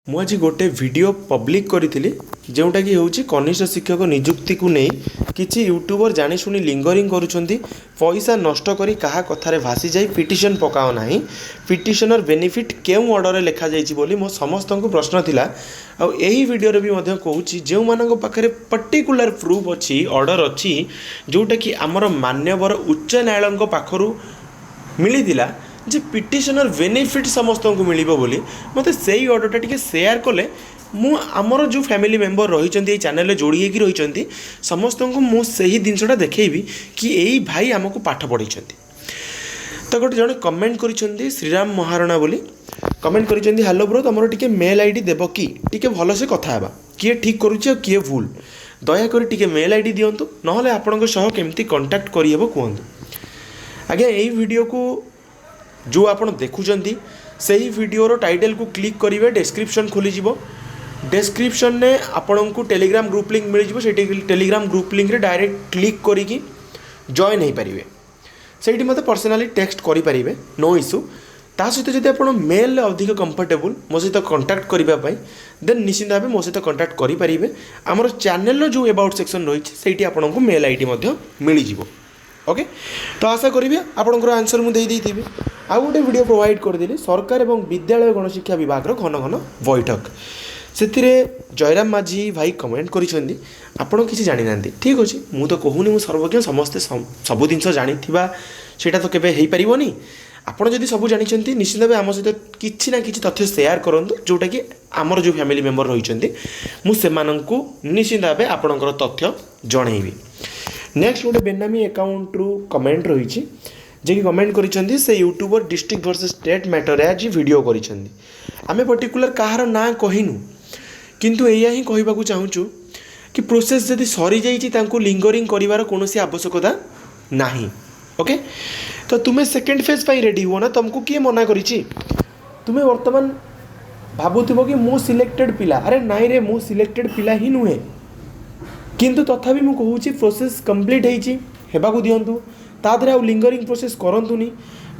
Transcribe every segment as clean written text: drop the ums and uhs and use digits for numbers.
ମୁଁ ଆଜି ଗୋଟେ ଭିଡ଼ିଓ ପବ୍ଲିକ୍ କରିଥିଲି ଯେଉଁଟାକି ହେଉଛି କନିଷ୍ଠ ଶିକ୍ଷକ ନିଯୁକ୍ତିକୁ ନେଇ କିଛି ୟୁଟ୍ୟୁବର ଜାଣିଶୁଣି ଲିଙ୍ଗରିଂ କରୁଛନ୍ତି। ପଇସା ନଷ୍ଟ କରି କାହା କଥାରେ ଭାସି ଯାଇ ପିଟିସନ୍ ପକାଅ ନାହିଁ। ପିଟିସନର ବେନିଫିଟ୍ କେଉଁ ଅର୍ଡ଼ରରେ ଲେଖାଯାଇଛି ବୋଲି ମୋ ସମସ୍ତଙ୍କୁ ପ୍ରଶ୍ନ ଥିଲା। ଆଉ ଏହି ଭିଡ଼ିଓରେ ବି ମଧ୍ୟ କହୁଛି ଯେଉଁମାନଙ୍କ ପାଖରେ ପର୍ଟିକୁଲାର ପ୍ରୁଫ୍ ଅଛି, ଅର୍ଡ଼ର ଅଛି, ଯେଉଁଟାକି ଆମର ମାନ୍ୟବର ଉଚ୍ଚ ନ୍ୟାୟାଳୟଙ୍କ ପାଖରୁ ମିଳିଥିଲା ଯେ ପିଟିସନର ବେନିଫିଟ୍ ସମସ୍ତଙ୍କୁ ମିଳିବ ବୋଲି, ମୋତେ ସେଇ ଅର୍ଡ଼ରଟା ଟିକେ ସେୟାର କଲେ ମୁଁ ଆମର ଯେଉଁ ଫ୍ୟାମିଲି ମେମ୍ବର ରହିଛନ୍ତି ଏଇ ଚ୍ୟାନେଲରେ ଯୋଡ଼ି ହେଇକି ରହିଛନ୍ତି ସମସ୍ତଙ୍କୁ ମୁଁ ସେହି ଜିନିଷଟା ଦେଖେଇବି କି ଏଇ ଭାଇ ଆମକୁ ପାଠ ପଢ଼େଇଛନ୍ତି। ତ ଗୋଟେ ଜଣେ କମେଣ୍ଟ କରିଛନ୍ତି ଶ୍ରୀରାମ ମହାରଣା ବୋଲି କମେଣ୍ଟ କରିଛନ୍ତି, ହ୍ୟାଲୋ ବ୍ରୋ, ତୁମର ଟିକେ ମେଲ୍ ଆଇ ଡ଼ି ଦେବ କି? ଟିକେ ଭଲସେ କଥା ହେବା, କିଏ ଠିକ୍ କରୁଛି ଆଉ କିଏ ଭୁଲ। ଦୟାକରି ଟିକେ ମେଲ୍ ଆଇ ଡ଼ି ଦିଅନ୍ତୁ, ନହେଲେ ଆପଣଙ୍କ ସହ କେମିତି କଣ୍ଟାକ୍ଟ କରିହେବ କୁହନ୍ତୁ। ଆଜ୍ଞା, ଏଇ ଭିଡ଼ିଓକୁ ଯେଉଁ ଆପଣ ଦେଖୁଛନ୍ତି ସେହି ଭିଡ଼ିଓର ଟାଇଟେଲକୁ କ୍ଲିକ୍ କରିବେ, ଡେସ୍କ୍ରିପ୍ସନ୍ ଖୋଲିଯିବ। ଡେସ୍କ୍ରିପ୍ସନ୍ରେ ଆପଣଙ୍କୁ ଟେଲିଗ୍ରାମ ଗ୍ରୁପ୍ ଲିଙ୍କ୍ ମିଳିଯିବ। ସେଇଠି ଟେଲିଗ୍ରାମ ଗ୍ରୁପ୍ ଲିଙ୍କ୍ରେ ଡାଇରେକ୍ଟ କ୍ଲିକ୍ କରିକି ଜଏନ୍ ହୋଇପାରିବେ। ସେଇଠି ମୋତେ ପର୍ସନାଲି ଟେକ୍ସଟ କରିପାରିବେ, ନୋ ଇସ୍ୟୁ। ତା ସହିତ ଯଦି ଆପଣ ମେଲ୍ରେ ଅଧିକ କମ୍ଫର୍ଟେବୁଲ୍ ମୋ ସହିତ କଣ୍ଟାକ୍ଟ କରିବା ପାଇଁ, ଦେନ୍ ନିଶ୍ଚିନ୍ତ ଭାବେ ମୋ ସହିତ କଣ୍ଟାକ୍ଟ କରିପାରିବେ। ଆମର ଚ୍ୟାନେଲର ଯେଉଁ ଏବାଉଟ୍ ସେକ୍ସନ୍ ରହିଛି ସେଇଠି ଆପଣଙ୍କୁ ମେଲ୍ ଆଇ ଡ଼ି ମଧ୍ୟ ମିଳିଯିବ। ଓକେ, ତ ଆଶା କରିବି ଆପଣଙ୍କର ଆନ୍ସର୍ ମୁଁ ଦେଇଥିବି। ଆଉ ଗୋଟେ ଭିଡ଼ିଓ ପ୍ରୋଭାଇଡ଼ କରିଦେଲି ସରକାର ଏବଂ ବିଦ୍ୟାଳୟ ଗଣଶିକ୍ଷା ବିଭାଗର ଘନ ଘନ ବୈଠକ। ସେଥିରେ ଜୟରାମ ମାଝୀ ଭାଇ କମେଣ୍ଟ କରିଛନ୍ତି, ଆପଣ କିଛି ଜାଣିନାହାନ୍ତି। ଠିକ୍ ଅଛି, ମୁଁ ତ କହୁନି ମୁଁ ସର୍ବଜ୍ଞ, ସମସ୍ତେ ସବୁ ଜିନିଷ ଜାଣିଥିବା ସେଇଟା ତ କେବେ ହେଇପାରିବନି। ଆପଣ ଯଦି ସବୁ ଜାଣିଛନ୍ତି ନିଶ୍ଚିତ ଭାବେ ଆମ ସହିତ କିଛି ନା କିଛି ତଥ୍ୟ ସେୟାର କରନ୍ତୁ, ଯେଉଁଟାକି ଆମର ଯେଉଁ ଫ୍ୟାମିଲି ମେମ୍ବର ରହିଛନ୍ତି ମୁଁ ସେମାନଙ୍କୁ ନିଶ୍ଚିତ ଭାବେ ଆପଣଙ୍କର ତଥ୍ୟ ଜଣେଇବି। ନେକ୍ସଟ ଗୋଟେ ବେନାମୀ ଆକାଉଣ୍ଟରୁ କମେଣ୍ଟ ରହିଛି, ଯିଏକି କମେଣ୍ଟ କରିଛନ୍ତି ସେ ୟୁଟ୍ୟୁବର ଡିଷ୍ଟ୍ରିକ୍ଟ ଭର୍ସେସ୍ ଷ୍ଟେଟ୍ ମ୍ୟାଟରରେ ଆଜି ଭିଡ଼ିଓ କରିଛନ୍ତି। ଆମେ ପର୍ଟିକୁଲାର କାହାର ନାଁ କହିନୁ, କିନ୍ତୁ ଏଇଆ ହିଁ କହିବାକୁ ଚାହୁଁଛୁ କି ପ୍ରୋସେସ୍ ଯଦି ସରିଯାଇଛି ତାଙ୍କୁ ଲିଙ୍ଗରିଂ କରିବାର କୌଣସି ଆବଶ୍ୟକତା ନାହିଁ। ଓକେ, ତ ତୁମେ ସେକେଣ୍ଡ ଫେଜ୍ ପାଇଁ ରେଡ଼ି ହୁଅ ନା, ତୁମକୁ କିଏ ମନା କରିଛି? ତୁମେ ବର୍ତ୍ତମାନ ଭାବୁଥିବ କି ମୁଁ ସିଲେକ୍ଟେଡ଼ ପିଲା। ଆରେ ନାଇଁରେ, ମୁଁ ସିଲେକ୍ଟେଡ଼ ପିଲା ହିଁ ନୁହେଁ, କିନ୍ତୁ ତଥାପି ମୁଁ କହୁଛି ପ୍ରୋସେସ୍ କମ୍ପ୍ଲିଟ୍ ହେଇଛି, ହେବାକୁ ଦିଅନ୍ତୁ। ତା ଦେହରେ ଆଉ ଲିଙ୍ଗରିଂ ପ୍ରୋସେସ୍ କରନ୍ତୁନି।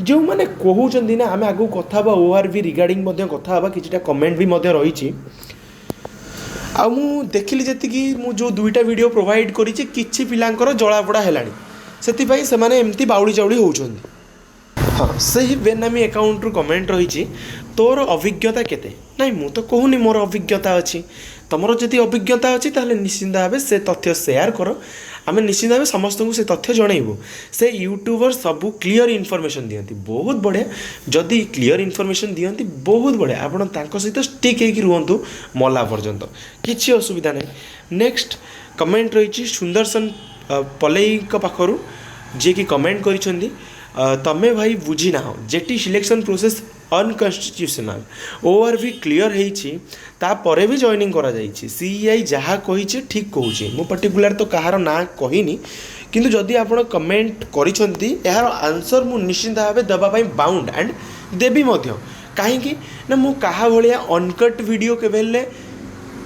ଯେଉଁମାନେ କହୁଛନ୍ତି ନା ଆମେ ଆଗକୁ କଥା ହେବା, ORV ରିଗାର୍ଡ଼ିଂ ମଧ୍ୟ କଥା ହେବା, କିଛିଟା କମେଣ୍ଟ ବି ମଧ୍ୟ ରହିଛି। ଆଉ ମୁଁ ଦେଖିଲି ଯେତିକି, ମୁଁ ଯେଉଁ ଦୁଇଟା ଭିଡ଼ିଓ ପ୍ରୋଭାଇଡ଼ କରିଛି କିଛି ପିଲାଙ୍କର ଜଳାପୋଡ଼ା ହେଲାଣି, ସେଥିପାଇଁ ସେମାନେ ଏମିତି ବାଉଳି ଚାଉଳି ହେଉଛନ୍ତି। ହଁ, ସେହି ବେନାମୀ ଆକାଉଣ୍ଟରୁ କମେଣ୍ଟ ରହିଛି, ତୋର ଅଭିଜ୍ଞତା କେତେ? ନାଇଁ, ମୁଁ ତ କହୁନି ମୋର ଅଭିଜ୍ଞତା ଅଛି। ତୁମର ଯଦି ଅଭିଜ୍ଞତା ଅଛି ତାହେଲେ ନିଶ୍ଚିନ୍ତ ଭାବେ ସେ ତଥ୍ୟ ସେୟାର କର, ଆମେ ନିଶ୍ଚିତ ଭାବେ ସମସ୍ତଙ୍କୁ ସେ ତଥ୍ୟ ଜଣାଇବୁ। ସେ ୟୁଟ୍ୟୁବର ସବୁ କ୍ଲିଅର ଇନଫର୍ମେସନ୍ ଦିଅନ୍ତି, ବହୁତ ବଢ଼ିଆ। ଯଦି କ୍ଲିଅର ଇନଫର୍ମେସନ୍ ଦିଅନ୍ତି ବହୁତ ବଢ଼ିଆ, ଆପଣ ତାଙ୍କ ସହିତ ଷ୍ଟିକ୍ ହେଇକି ରୁହନ୍ତୁ ମଲା ପର୍ଯ୍ୟନ୍ତ, କିଛି ଅସୁବିଧା ନାହିଁ। ନେକ୍ସଟ କମେଣ୍ଟ ରହିଛି ସୁନ୍ଦରସନ ପଲେଇଙ୍କ ପାଖରୁ, ଯିଏକି କମେଣ୍ଟ କରିଛନ୍ତି, ତମେ ଭାଇ ବୁଝି ନାହ, ଯେଟି ସିଲେକ୍ସନ୍ ପ୍ରୋସେସ୍ ଅନକନଷ୍ଟିଟ୍ୟୁସନାଲ, ORV କ୍ଲିଅର ହେଇଛି, ତାପରେ ବି ଜଏନିଂ କରାଯାଇଛି। CEI ଯାହା କହିଛି ଠିକ୍ କହୁଛି। ମୁଁ ପର୍ଟିକୁଲାର ତ କାହାର ନାଁ କହିନି, କିନ୍ତୁ ଯଦି ଆପଣ କମେଣ୍ଟ କରିଛନ୍ତି ଏହାର ଆନ୍ସର୍ ମୁଁ ନିଶ୍ଚିନ୍ତ ଭାବେ ଦେବା ପାଇଁ ବାଉଣ୍ଡ ଆଣ୍ଡ ଦେବି ମଧ୍ୟ। କାହିଁକି ନା ମୁଁ କାହା ଭଳିଆ ଅନକଟ୍ ଭିଡ଼ିଓ କେବେ ହେଲେ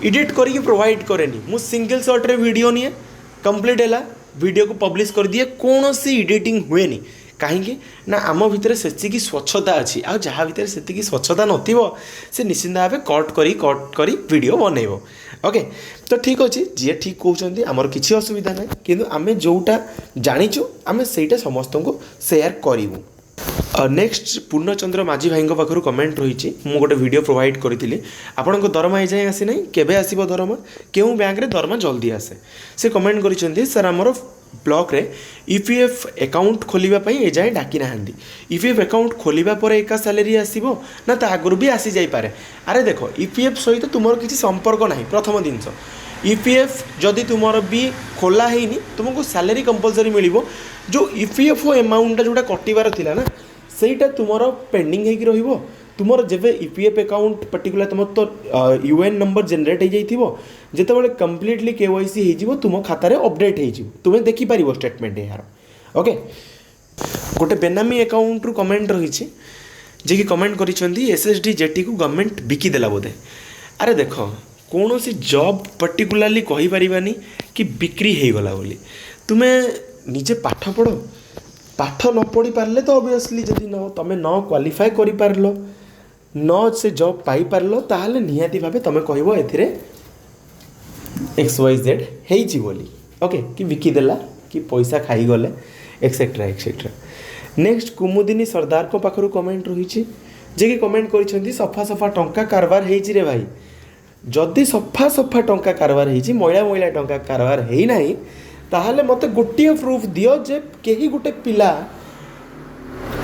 ଏଡ଼ିଟ୍ କରିକି ପ୍ରୋଭାଇଡ଼ କରେନି। ମୁଁ ସିଙ୍ଗଲ୍ ସଟ୍ରେ ଭିଡ଼ିଓ ନିଏ, କମ୍ପ୍ଲିଟ୍ ହେଲା ଭିଡ଼ିଓକୁ ପବ୍ଲିଶ କରିଦିଏ, କୌଣସି ଏଡ଼ିଟିଂ ହୁଏନି। କାହିଁକି ନା ଆମ ଭିତରେ ସେତିକି ସ୍ୱଚ୍ଛତା ଅଛି, ଆଉ ଯାହା ଭିତରେ ସେତିକି ସ୍ୱଚ୍ଛତା ନଥିବ ସେ ନିଶ୍ଚିନ୍ତ ଭାବେ କଟ୍ କରି ଭିଡ଼ିଓ ବନେଇବ। ଓକେ, ତ ଠିକ୍ ଅଛି, ଯିଏ ଠିକ୍ କହୁଛନ୍ତି ଆମର କିଛି ଅସୁବିଧା ନାହିଁ, କିନ୍ତୁ ଆମେ ଯେଉଁଟା ଜାଣିଛୁ ଆମେ ସେଇଟା ସମସ୍ତଙ୍କୁ ସେୟାର କରିବୁ। ନେକ୍ସଟ ପୂର୍ଣ୍ଣଚନ୍ଦ୍ର ମାଝୀ ଭାଇଙ୍କ ପାଖରୁ କମେଣ୍ଟ ରହିଛି, ମୁଁ ଗୋଟେ ଭିଡ଼ିଓ ପ୍ରୋଭାଇଡ଼ କରିଥିଲି, ଆପଣଙ୍କ ଦରମା ଏଯାଏଁ ଆସିନାହିଁ, କେବେ ଆସିବ ଦରମା? କେଉଁ ବ୍ୟାଙ୍କରେ ଦରମା ଜଲ୍ଦି ଆସେ? ସେ କମେଣ୍ଟ କରିଛନ୍ତି, ସାର୍ ଆମର ବ୍ଲକରେ EPF ଆକାଉଣ୍ଟ ଖୋଲିବା ପାଇଁ ଏଯାଏଁ ଡାକି ନାହାନ୍ତି। EPF ଆକାଉଣ୍ଟ ଖୋଲିବା ପରେ ଏକା ସାଲେରୀ ଆସିବ ନା ତା ଆଗରୁ ବି ଆସିଯାଇପାରେ? ଆରେ ଦେଖ, EPF ସହିତ ତୁମର କିଛି ସମ୍ପର୍କ ନାହିଁ। ପ୍ରଥମ ଜିନିଷ, EPF ଯଦି ତୁମର ବି ଖୋଲା ହେଇନି ତୁମକୁ ସାଲେରୀ କମ୍ପଲସରି ମିଳିବ। ଯେଉଁ EPF ଆମାଉଣ୍ଟଟା ଯେଉଁଟା କଟିବାର ଥିଲା ନା, ସେଇଟା ତୁମର ପେଣ୍ଡିଂ ହେଇକି ରହିବ। ତୁମର ଯେବେ EPF ଆକାଉଣ୍ଟ ପର୍ଟିକୁଲାର ତୁମର ତ UN ନମ୍ବର ଜେନେରେଟ୍ ହେଇଯାଇଥିବ, ଯେତେବେଳେ କମ୍ପ୍ଲିଟଲି KYC ହେଇଯିବ ତୁମ ଖାତାରେ ଅପଡ଼େଟ୍ ହେଇଯିବ, ତୁମେ ଦେଖିପାରିବ ଷ୍ଟେଟମେଣ୍ଟ ଏହାର। ଓକେ, ଗୋଟେ ବେନାମୀ ଆକାଉଣ୍ଟରୁ କମେଣ୍ଟ ରହିଛି, ଯିଏକି କମେଣ୍ଟ କରିଛନ୍ତି SSD ଜେଟିକୁ ଗଭର୍ଣ୍ଣମେଣ୍ଟ ବିକିଦେଲା ବୋଧେ। ଆରେ ଦେଖ, କୌଣସି ଜବ୍ ପର୍ଟିକୁଲାରଲି କହିପାରିବାନି କି ବିକ୍ରି ହେଇଗଲା ବୋଲି। ତୁମେ ନିଜେ ପାଠ ପଢ଼, ପାଠ ନ ପଢ଼ି ପାରିଲେ ତ ଅବଭିୟସଲି ଯଦି ତୁମେ ନ କ୍ୱାଲିଫାଏ କରିପାରିଲ न से जॉब पाई पारलो ताहले निहाती भाबे तमे कहबो एथिरे XYZ हेइची बोली ओके कि बिकी देला कि पैसा खाई गले एक्सेट्रा एक्सेट्रा। नेक्स्ट कुमुदिनी सरदार को पाखरु कमेंट रही जे कि कमेंट करिसेंती सफा सफा टंका कारबार हेइची रे भाई। जदि सफा सफा टंका कारबार हेइची मैला मैला टंका कारबार हेई नाही ताहले मते गोटिए प्रूफ दियो जे केही गोटे पिला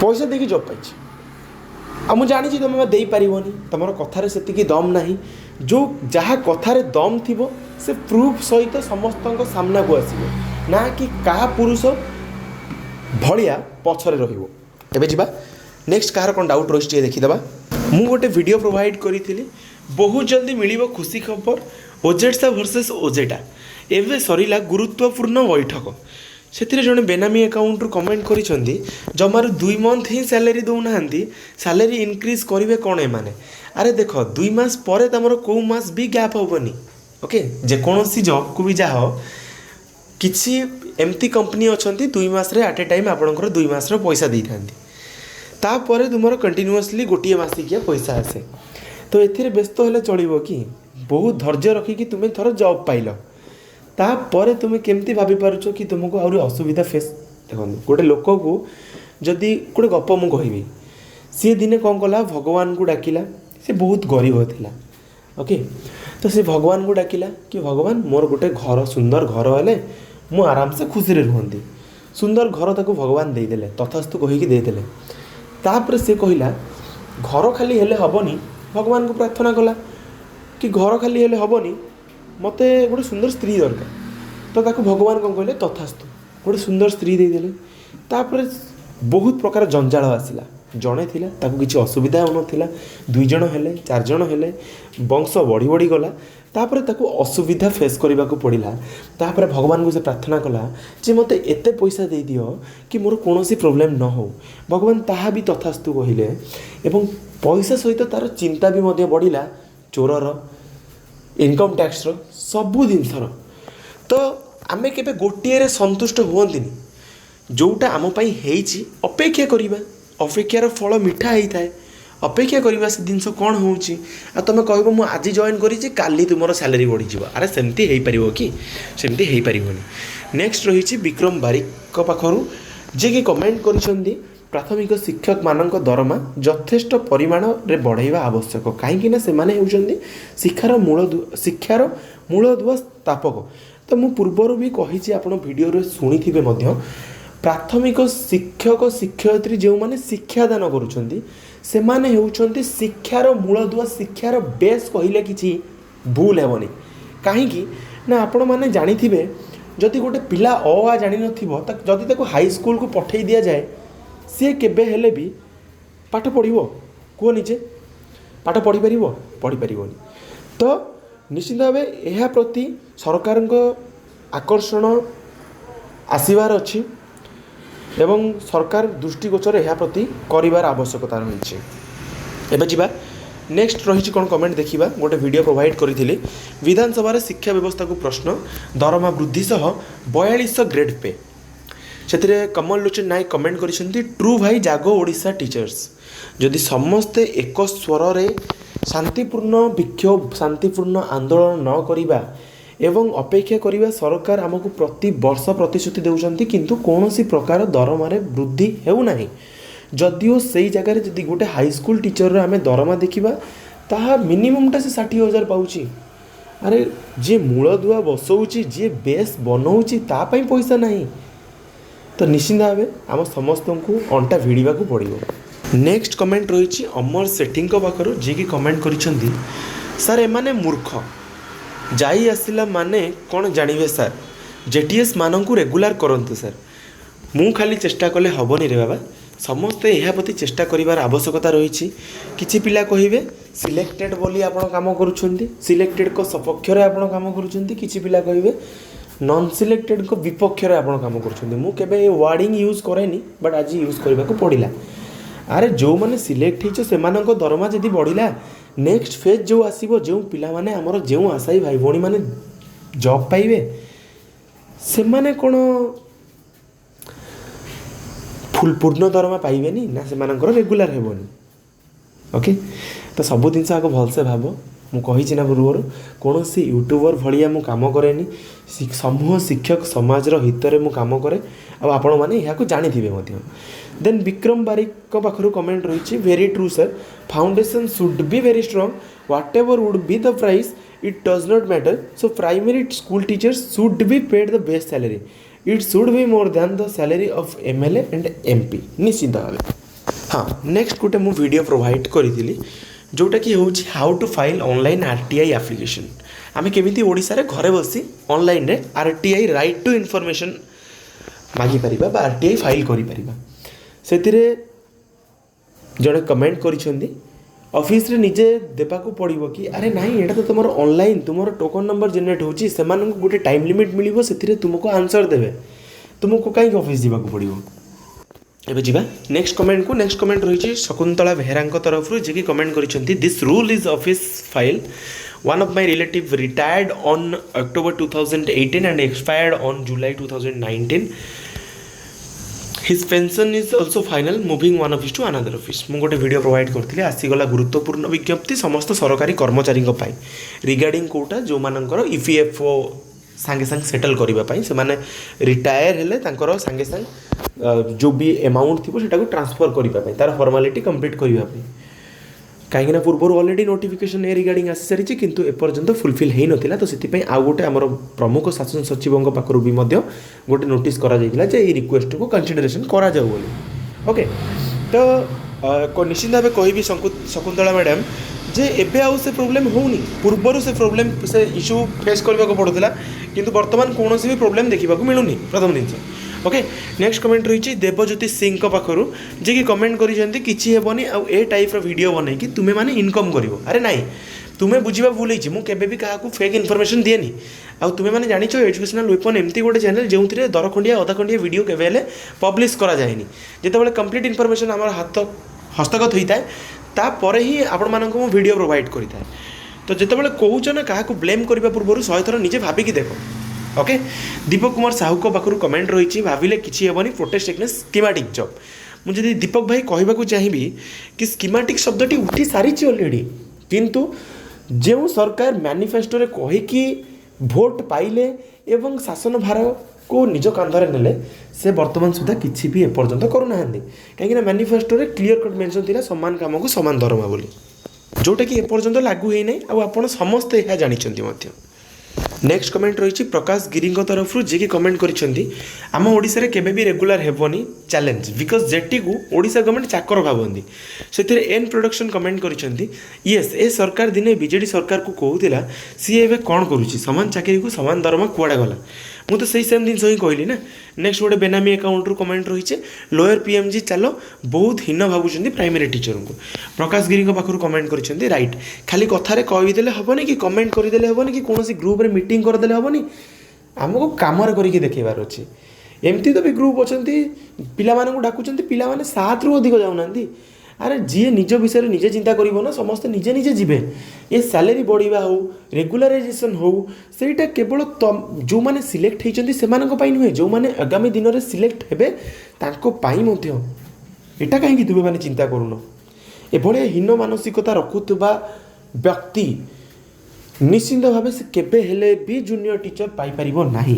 पैसा देकी जॉब पाइछि। आ मु जानी तुम दे पारिबनी तुम कथार से दम नाही जो जहाँ कथार दम थिबो से प्रूफ सहित समस्त सामना को आसीबो ना कि कहा पुरुष भलिया पछरे रहिबो। एबे जिबा नेक्स्ट कहार कोन डाउट रही देखीदबा। मु गोटे वीडियो प्रोवाइड करी बहुत जल्दी मिलिबो खुशी खबर ओजेडसा वर्सेस ओजेटा एवं सरीला गुरुत्वपूर्ण बैठक से जड़े बेनामी अकाउंट रू कमेंट करिसेंती जमार 2 मंथ ही सैलरी दौना सैलरी इनक्रीज करेंगे कौन एमाने। अरे देख 2 मास पर तुम कौ मास भी गैप हेनी ओके जेकोसी जॉब को भी जाओ किसी एमती कंपनी अच्छा 2 मास एट ए टाइम आपंकर 2 मास पैसा दे था तुम कंटिन्यूअसली गोटे मसिकिया पैसा आसे तो ए व्यस्त हेल्ले चलो कि बहुत धैर्य रखिकी तुम्हें थोड़ा जॉब पाइल तापर तुम केमती भाभी पारुछ कि तुमको आहरी असुविधा फेस देखो गोटे लोक को जदि गोटे गप मु कहबी सी दिने कौन कला भगवान को डाकिला से बहुत गरीब था ओके तो से भगवान को डाकिला कि भगवान मोर गोटे घर सुंदर घर हेले मु आराम से खुशी रुहंती सुंदर घर ताको भगवान देदेले तथास्तु कहीकि देदेले तापर से कहला घर खाली हेले हबनी भगवान को प्रार्थना कला कि घर खाली हेले हबनी मते गोटे सुंदर स्त्री दरकार तो ताको भगवान कौन कहले तथास्तु गोटे सुंदर स्त्री देदेले तापर बहुत प्रकार जंजाल आसला जड़े थिला ताको किसी असुविधा होनथिला 2 जण हेले 4 जण हेले वंश बढ़ी बढ़ी गला तापर ताको असुविधा फेस करने को पड़ा तापर भगवान को से प्रार्थना कला जे मते एते पैसा दे दियो कि मोर कोनोसी प्रॉब्लम न हो भगवान ताहा भी तथास्तु कहिले एवं पैसा सहित तार चिंता भी मध्य बढ़िला चोरर इनकम टैक्स सबू जिनसर तो आमे केबे गोटिए संतुष्ट हुअंतिनी जोटा आम पई हेइची अपेक्षा करिबा अपेक्षार फल मिठा होता है अपेक्षा करवा से जिनस कौन होची आ तुम कह मु आज जॉइन करी काली तुम सैलरी बढ़ी अरे सेमती हो पार कि सेमती हो पारनी। नेक्स्ट रही विक्रम बारिक पाखर जे कि कमेंट करिसेंती प्राथमिक शिक्षक मानक दरमा यथेष्ट परिमाण रे बढ़ाइबा आवश्यक कहीं से माने होउछंती शिक्षार मूलदुआ स्थापक। तो मु पूर्वर भी कही आप वीडियो शुणी थे प्राथमिक शिक्षक शिक्षयित्री जो मैंने शिक्षादान करुँच से माने होउछंती शिक्षार मूलदुआ शिक्षार बेस कहले किसी भूल हेबनी कहीं ना आपण मैंने जानी जदि गोटे पिला आ जानी नथिबो जदि ताको हाई स्कूल को पठे दिया जाए सी केबे हेले भी पाठ पढ़िबो को निजे पाठ पढ़ी पारिबो पढ़ी पारिबोनी। तो निश्चित भाव यह प्रति सरकार आकर्षण आसबार अच्छी एवं सरकार दृष्टिगोचर यह प्रति करिवार आवश्यकता रही। एबे जिबा नेक्स्ट रही कौन कमेंट देखा गोटे वीडियो प्रोवाइड करी विधानसभा शिक्षा व्यवस्था को प्रश्न दरमा वृद्धि सह 42 ग्रेड पे से कमल लोचन नायक कमेंट करिसेंती ट्रू भाई जागो ओडिशा टीचर्स जदि समस्ते एक स्वर रे शांतिपूर्ण विक्षोभ शांतिपूर्ण आंदोलन न करिबा एवं अपेक्षा करिबा सरकार आमको प्रति वर्ष प्रतिश्रुति देउछंती किंतु कोनोसी प्रकार दरमा रे वृद्धि हेउ नाही जदिओ सेई जगह रे जदि गोटे हाई स्कूल टीचर रे आमे दरमा देखिबा ताहा मिनिममटा से 60,000 पाउची। अरे जे मूलदुआ बसौची जे बेस बनौची ता पई पैसा नाही तो निश्चित भाव आम समस्त को अंटा भिड़ा को पड़ो। नेक्स्ट कमेंट रही अमर सेठी पाखर जी की कमेंट करिसेंती सर एमाने मूर्ख जाई आसिला माने कौन जानवे सर जेटीएस मानू रेगुलार करंतु सर मु खाली चेष्टा कले हेबनी रे बाबा समस्ते यह प्रति चेष्टा करिवार आवश्यकता रही। किछि पिला कहिबे सिलेक्टेड बोली आपण काम करूछंती सिलेक्टेड को सपक्ष रे आपण काम करूछंती किछि पिला कहिबे नॉन सिलेक्टेड को विपक्ष रे आपण काम करूछंती मु केबे ए वर्डिंग यूज करेनी बट आज यूज करबा को पड़िला। अरे जो माने सिलेक्ट हिचो सेमानक दरमा जदी बढ़िला नेक्स्ट फेज जो आसीबो जो पिला माने हमर जो आशाई भाई भोणी माने जॉब पाइबे से माने कोन फुल पूर्ण दरमा पाइबेनी ना सेमानकर रेगुलर हेबोनी ओके तो सब जिन आग भलसे भाव ମୁଁ କହିଛି ନା ପୂର୍ବରୁ କୌଣସି ୟୁଟ୍ୟୁବର ଭଳିଆ ମୁଁ କାମ କରେନି ସମୂହ ଶିକ୍ଷକ ସମାଜର ହିତରେ ମୁଁ କାମ କରେ ଆଉ ଆପଣମାନେ ଏହାକୁ ଜାଣିଥିବେ ମଧ୍ୟ ଦେନ୍ ବିକ୍ରମ ବାରିକଙ୍କ ପାଖରୁ କମେଣ୍ଟ ରହିଛି very true sir foundation should be very strong whatever would be the price it does not matter so primary school teachers should be paid the best salary it should be more than the salary of MLA and MP ନିଶ୍ଚିତ ଭାବେ ହଁ next ଗୋଟେ ମୁଁ video provide କରିଥିଲି जोटा कि हूँ how to file online RTI application आम केमी ओडिशा रे घरे बसी ऑनलाइन रे RTI राइट टू इनफॉरमेशन मागिपर RTI फाइल करें से जड़े कमेंट करिसेंती ऑफिस रे निजे देबाकू पड़िबो कि अरे नहीं एटा तो तुमर ऑनलाइन तुमर टोकन नंबर जनरेट होची सेमान गोटे टाइम लिमिट मिलिबो सेतिरे तुमको आंसर देबे तुमको काई ऑफिस जीवाकू पड़िबो एबे जीवा नेक्स्ट कमेंट रही शकुंतला बेहरा तरफ जी कमेंट करिसेंती this rule is office file one of my relative retired on October 2018 and expired on July 2019 his pension is also final moving one office to another office मु गोटे video provide करथिले आसीगला गुरुत्वपूर्ण विज्ञप्ति समस्त सरकारी कर्मचारी रिगार्डिंग कोटा जो मानकर EPFO सांगे सांग सेटल करने से रिटायर हेले तांकर सांगे सांग जो भी अमाउंट थी सेटा को ट्रांसफर करने तार फॉर्मालिटी कंप्लीट करने कहीं पूर्व ऑलरेडी नोटिफिकेशन ए रिगार्डिंग आसी सारी किंतु एपर्यंत फुलफिल हो नाला तो से आउ गोटे आमर प्रमुख शासन सचिवों पाखर भी गोटे नोटिस करा रिक्वेस्ट को कंसिडरेशन करा जाऊ बोली ओके तो निश्चित भाव कहि शकुंतला मैडम जे एबे आउ से प्रोब्लेम होनी पूर्वर से प्रोब्लेम से इश्यू फेस करने को पड़ूला किंतु वर्तमान कौन भी प्रोब्लेम देखा मिलूनी प्रथम जिन ओके नेक्स्ट कमेंट रही देवज्योति सिंह पाखर जे कि कमेंट करिसेंती किछि हेबनी आ ए टाइप रो वीडियो बनै कि तुमे माने इनकम करिवो अरे नहीं तुम्हें बुझा भूल होती मुझे भी क्या फेक इनफॉरमेशन दिएनी आ तुम्हें मैंने जानिच एजुकेशनल वेपन एमती गोटे चैनल जो दरखंडिया अधा खंडिया वीडियो केवे पब्लिश करा जाएनी जितेबाला कंप्लीट इनफॉरमेशन आम हस्तगत होता है तापर ही आपण मानक मु वीडियो प्रोवाइड करें तो जितेबाला कहूच ना क्या ब्लेम करने पूर्व 100 थर निजे भाविकी देख ओके दीपक कुमार साहू को पाखु कमेंट रही भाविले किसी हेबनी प्रोटेस्ट एगेंस्ट स्कीमेटिक जॉब मुझे दीपक भाई कहवाक चाहिए कि स्कीमेटिक शब्दटी उठी सारी ऑलरेडी किंतु जो सरकार मैनिफेस्टो रे कहीकि भोट पाइले एवं शासन भार को निज कांधरे नेले से वर्तमान सुधा किसी भी एपर्यंत करूना कहीं मैनिफेस्टो रे क्लीयर कट मेंशन थिला समान काम को समान दरमा बोली जोटा कि एपर्यंत लागू है नहीं आ आपण समस्ते यह जानिछंती नेक्स्ट कमेंट रही प्रकाश गिरी तरफ जी कि कमेंट करिसेंती आम ओडिशा रे केबे भी रेगुलर हेबनी चैलेंज बिकज जेटी को ओडिशा गवर्नमेंट चाकर भावती से एन प्रोडक्शन कमेंट करिसेंती यस ए सरकार दिने बीजेडी सरकार को कहूला सी एवं कौन करुच्ची सामान चाकरी को सामान दरमा कुआड़े गला मुझे से सेम जिन ही कहली ना नेक्स्ट गोटे बेनामी अकाउंट रू कमेंट रही लोअर PMG चलो बहुत हीन भावुं प्राइमरी टीचर को प्रकाश गिरी पाखु कमेंट कर राइट खाली कथार कहीदेले हेनी कि कमेंट करदेले हेनी कि कौन ग्रुप रे मीटिंग करदेले हेनी आमको कम करके देखेबार अच्छे एमती तो भी ग्रुप अच्छा पिला डाकुंट पिला 7 रू अधिक जाऊना अरे जी निज विषय निजे चिंता करिवो ना समस्ते निजे निजे जीवे ये सैलरी बढ़िया हो रेगुलराइजेशन हो सेटा केवल जो माने सिलेक्ट होइचंती सेमानक पई नुहे जो माने आगामी दिन रे सिलेक्ट हेबे तांको पई मध्य एटा काहे कि तुबे माने चिंता करूनो एभळे हीन मानसिकता रखुतबा व्यक्ति निश्चित भाव से केबे हेले भी जूनियर टीचर पाई परिबो नाही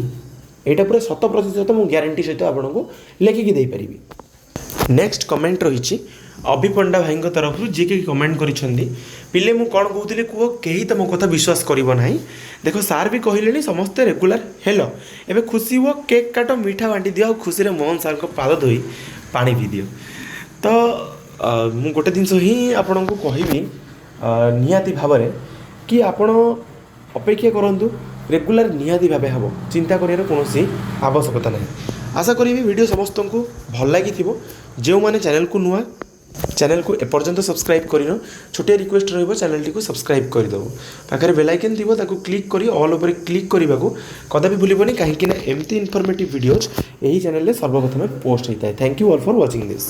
एटा पूरा 100% मु ग्यारंटी सहित आपनको लेखिकी दे परिबी नेक्स्ट कमेंट रही अभि पंडा भाई तरफ जी के कमेंट करिसेंती पिले मु कौन कहूली कह कहीं तो मो कथा विश्वास करिवो नाही देखो सार भी कहले समस्ते रेगुलर हेलो एबे खुशी हुआ केक काट मीठा बांटी दियो खुशी रे मोहन सार को पाद धोई पानी पी दियो तो मु गोटे जिनस ही आपण को कहबी निहाती भाव कि आपण अपेक्षा करंतु रेगुलर निहाती भाव हम चिंता करियार कोनोसी आवश्यकता नहीं आशा करी वीडियो समस्त को भल लगी जो मैंने चैनल को नुआ चैनल को एपर्यंत सब्सक्राइब करन छोटे रिक्वेस्ट रहिबो चैनल टी को सब्सक्राइब कर दो पाखरे बेल आइकन थिबो ताको क्लिक करी ऑल ओवर क्लिक करने को कदापि भूलिबनी कहीं एमती इनफॉर्मेटिव वीडियोज यही चैनल रे सर्वप्रथम पोस्ट होता है thank you all for watching this.